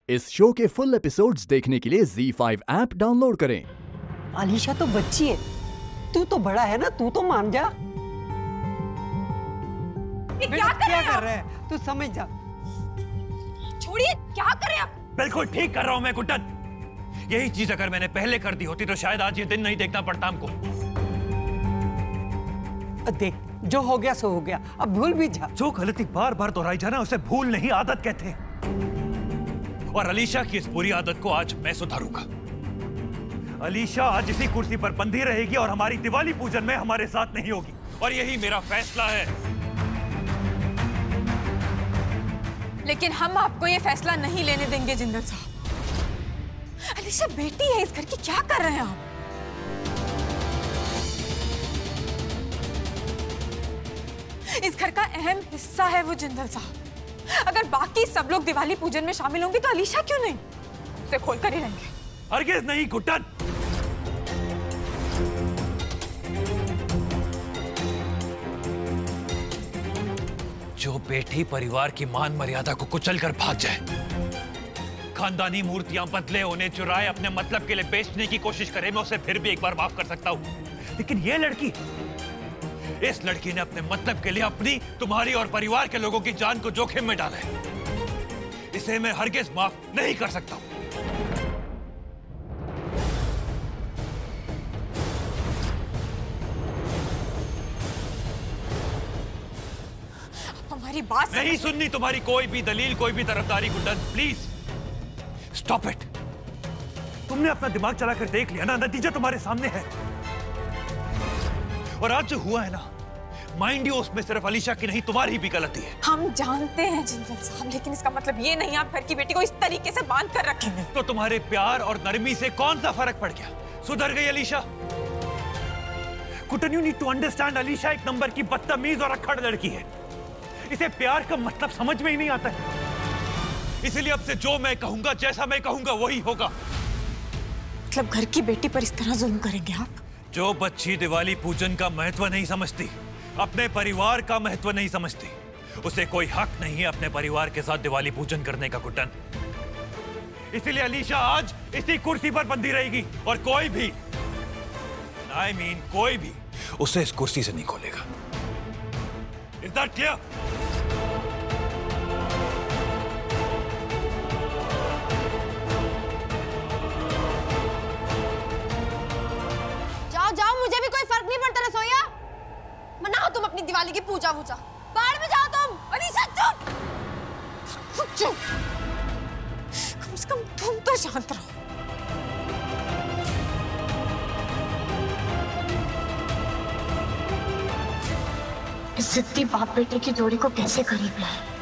इस शो के full episodes देखने के लिए ZEE5 ऐप डाउनलोड करें। अलीशा तो बच्ची है, तू तो बड़ा है ना, तू तो मान जा। ये क्या कर रहे हैं? तू समझ जा। छोड़िए, क्या कर रहे हैं आप? बिल्कुल ठीक कर रहा हूं मैं कुट्टन। यही चीज अगर मैंने पहले कर दी होती तो शायद आज ये दिन नहीं देखना पड़ता हमको। देख, जो हो गया सो हो गया, अब भूल भी जा। जो गलती बार बार दोहराई जाना उसे भूल नहीं आदत कहते हैं। और अलीशा की इस बुरी आदत को आज मैं सुधारूंगा। अलीशा आज इसी कुर्सी पर बंधी रहेगी और हमारी दिवाली पूजन में हमारे साथ नहीं होगी, और यही मेरा फैसला है। लेकिन हम आपको ये फैसला नहीं लेने देंगे जिंदल साहब। अलीशा बेटी है इस घर की, क्या कर रहे हैं आप? इस घर का अहम हिस्सा है वो जिंदल साहब। अगर बाकी सब लोग दिवाली पूजन में शामिल होंगे तो अलीशा क्यों नहीं? उसे खोलकर ही रहेंगे। हरगिज़ नहीं कुट्टन। जो बेटी परिवार की मान मर्यादा को कुचल कर भाग जाए, खानदानी मूर्तियां बदले उन्हें चुराए अपने मतलब के लिए बेचने की कोशिश करे, मैं उसे फिर भी एक बार माफ कर सकता हूं। लेकिन ये लड़की, इस लड़की ने अपने मतलब के लिए अपनी, तुम्हारी और परिवार के लोगों की जान को जोखिम में डाला है। इसे मैं हरगिज़ माफ नहीं कर सकता हूं। हमारी बात नहीं सुननी तुम्हारी कोई भी दलील, कोई भी तरफदारी। Guddan please stop it. तुमने अपना दिमाग चलाकर देख लिया ना, नतीजा तुम्हारे सामने है। और आज जो हुआ है ना, माइंड यू, उसमें सिर्फ अलीशा की नहीं तुम्हारी भी गलती है। हम जानते हैं जिंदल साहब, लेकिन इसका मतलब ये नहीं आप घर की बेटी को इस तरीके से बांध कर रखेंगे। तो तुम्हारे प्यार और नरमी से कौन सा फर्क पड़ गया? सुधर गई अलीशा? कुटन, you need to understand, Alisha एक नंबर की बदतमीज और अक्खड़ लड़की है। इसे प्यार का मतलब समझ में ही नहीं आता है। इसलिए अब से जो मैं कहूंगा, जैसा मैं कहूंगा वही होगा। मतलब घर की बेटी पर इस तरह जुल्म करेंगे आप? जो बच्ची दिवाली पूजन का महत्व नहीं समझती, अपने परिवार का महत्व नहीं समझती, उसे कोई हक नहीं है अपने परिवार के साथ दिवाली पूजन करने का। कुटन, इसीलिए अलीशा आज इसी कुर्सी पर बंधी रहेगी और कोई भी, I mean, कोई भी उसे इस कुर्सी से नहीं खोलेगा। Is that clear? जाओ जाओ, मुझे भी कोई फर्क नहीं पड़ता। रसोइया मनाओ तुम अपनी दिवाली की पूजा वूजा, बाहर में जाओ तुम। अलीशा चुप चुप, कम से कम तुम तो शांत रहो। इस जिद्दी बाप बेटे की जोड़ी को कैसे करीब लाए?